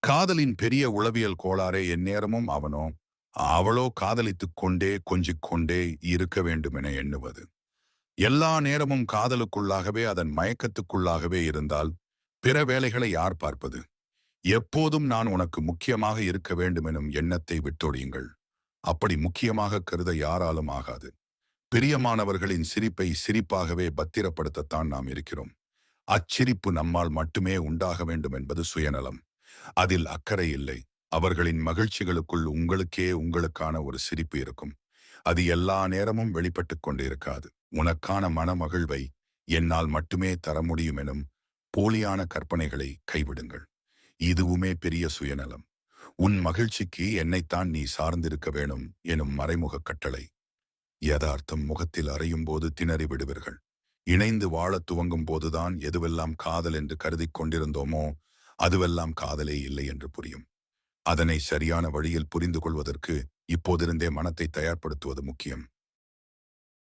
காதலின் பெரிய உளவியல் கோளாறே எந்நேரமும் அவனோ அவளோ காதலித்துக் கொண்டே கொஞ்சிக் கொண்டே இருக்க வேண்டுமென எண்ணுவது. எல்லா நேரமும் காதலுக்குள்ளாகவே அதன் மயக்கத்துக்குள்ளாகவே இருந்தால் பிற வேலைகளை யார் பார்ப்பது? எப்போதும் நான் உனக்கு முக்கியமாக இருக்க வேண்டுமெனும் எண்ணத்தை விட்டொழியுங்கள். அப்படி முக்கியமாக கருத யாராலும் ஆகாது. பிரியமானவர்களின் சிரிப்பை சிரிப்பாகவே பத்திரப்படுத்தத்தான் நாம் இருக்கிறோம். அச்சிரிப்பு நம்மால் மட்டுமே உண்டாக வேண்டும் என்பது சுயநலம். அதில் அக்கறை இல்லை. அவர்களின் மகிழ்ச்சிகளுக்குள் உங்களுக்கான ஒரு சிரிப்பு இருக்கும். அது எல்லா நேரமும் வெளிப்பட்டுக் கொண்டிருக்காது. உனக்கான மனமகிழ்வை என்னால் மட்டுமே தர முடியும் எனும் போலியான கற்பனைகளை கைவிடுங்கள். இதுவுமே பெரிய சுயநலம். உன் மகிழ்ச்சிக்கு என்னைத்தான் நீ சார்ந்திருக்க வேணும் எனும் மறைமுக கட்டளை. யதார்த்தம் முகத்தில் அறையும் போது திணறி விடுவீர்கள். இணைந்து வாழத் துவங்கும் போதுதான் எதுவெல்லாம் காதல் என்று கருதிக் கொண்டிருந்தோமோ அதுவெல்லாம் காதலே இல்லை என்று புரியும். அதனை சரியான வழியில் புரிந்து கொள்வதற்கு இப்போதிருந்தே மனத்தை தயார்படுத்துவது முக்கியம்.